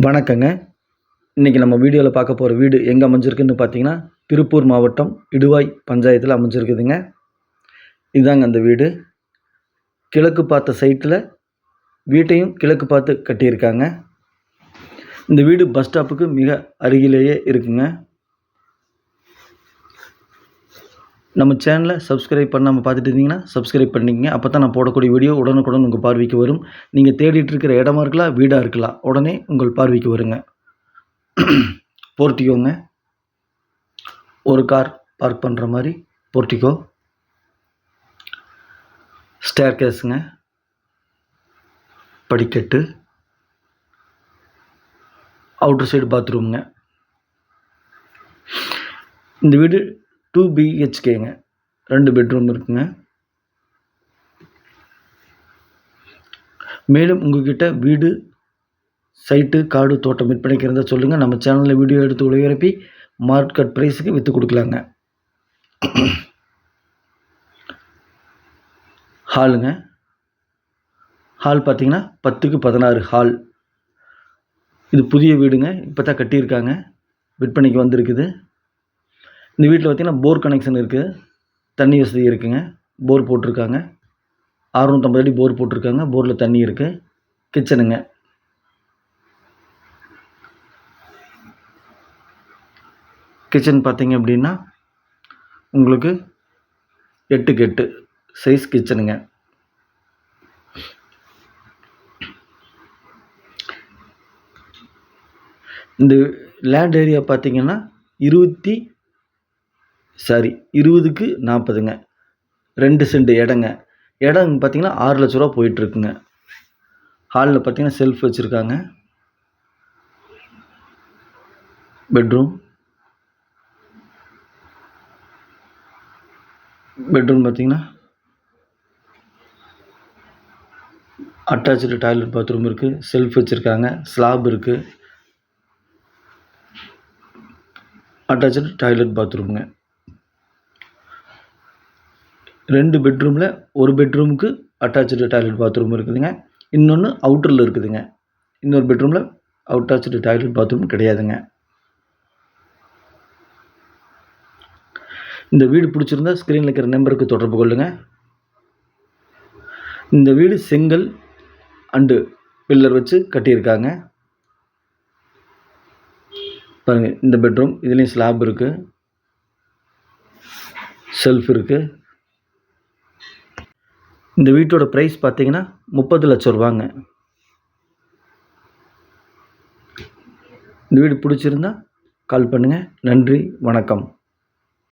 வணக்கங்க. இன்றைக்கி நம்ம வீடியோவில் பார்க்க போகிற வீடு எங்கே அமைஞ்சிருக்குன்னு பார்த்தீங்கன்னா, திருப்பூர் மாவட்டம் இடுவாய் பஞ்சாயத்தில் அமைஞ்சிருக்குதுங்க. இதுதாங்க அந்த வீடு. கிழக்கு பார்த்த சைட்டில் வீட்டையும் கிழக்கு பார்த்து கட்டியிருக்காங்க. இந்த வீடு பஸ் ஸ்டாப்புக்கு மிக அருகிலேயே இருக்குங்க. நம்ம சேனலை சப்ஸ்கிரைப் பண்ணாமல் பார்த்துட்டு இருந்தீங்கன்னா சப்ஸ்கிரைப் பண்ணிக்கங்க. அப்போ தான் நான் போடக்கூடிய வீடியோ உடனுக்குடன் உங்கள் பார்வைக்கு வரும். நீங்கள் தேடிட்டு இருக்கிற இடமா இருக்கலாம், வீடாக இருக்கலாம், உடனே உங்கள் பார்வைக்கு வருங்க. போர்ட்டிகோங்க, ஒரு கார் பார்க் பண்ணுற மாதிரி போர்ட்டிகோ, ஸ்டேர் கேஸுங்க, படிக்கட்டு, அவுட்டர் சைடு பாத்ரூமுங்க. இந்த வீடு 2 BHKங்க, 2 பெட்ரூம் இருக்குங்க. மேலும் உங்ககிட்ட வீடு, சைட்டு, காடு, தோட்டம் விற்பனைக்கு இருந்தால் சொல்லுங்கள். நம்ம சேனலில் வீடியோ எடுத்து ஒளிபரப்பி மார்க்கெட் ப்ரைஸுக்கு விற்று கொடுக்கலாங்க. ஹாலுங்க, ஹால் பார்த்தீங்கன்னா 10க்கு 16 ஹால். இது புதிய வீடுங்க, இப்போ தான் கட்டியிருக்காங்க, விற்பனைக்கு வந்திருக்குது. இந்த வீட்டில் பார்த்திங்கன்னா போர் கனெக்ஷன் இருக்குது, தண்ணி வசதி இருக்குங்க. போர் போட்டிருக்காங்க, 650 அடி போர் போட்டிருக்காங்க. போரில் தண்ணி இருக்குது. கிச்சனுங்க, கிச்சன் பார்த்திங்க அப்படின்னா உங்களுக்கு 8க்கு 8 சைஸ் கிச்சனுங்க. இந்த லேண்ட் ஏரியா பார்த்திங்கன்னா 20க்கு 40ங்க, 2 சென்ட் இடங்க. இடம் பார்த்திங்கன்னா 6 லட்ச ரூபா போயிட்டுருக்குங்க. ஹாலில் பார்த்திங்கன்னா செல்ஃப் வச்சுருக்காங்க. பெட்ரூம் பார்த்திங்கன்னா அட்டாச்சு டாய்லெட் பாத்ரூம் இருக்குது, செல்ஃப் வச்சுருக்காங்க, ஸ்லாப் இருக்குது, அட்டாச்சு டாய்லெட் பாத்ரூமுங்க. 2 பெட்ரூமில் ஒரு பெட்ரூமுக்கு அட்டாச்சு டாய்லெட் பாத்ரூம் இருக்குதுங்க. இன்னொன்று அவுட்டரில் இருக்குதுங்க. இன்னொரு பெட்ரூமில் அட்டாச்சு டாய்லெட் பாத்ரூம் கிடையாதுங்க. இந்த வீடு பிடிச்சிருந்தா ஸ்க்ரீனில் இருக்கிற நம்பருக்கு தொடர்பு கொள்ளுங்கள். இந்த வீடு செங்கல் அண்டு பில்லர் வச்சு கட்டியிருக்காங்க. பாருங்கள், இந்த பெட்ரூம், இதுலேயும் ஸ்லாப் இருக்குது, செல்ஃப் இருக்குது. இந்த வீட்டோட ப்ரைஸ் பார்த்தீங்கன்னா 30 லட்சம் ரூபாங்க. இந்த வீடு பிடிச்சிருந்தா கால் பண்ணுங்கள். நன்றி, வணக்கம்.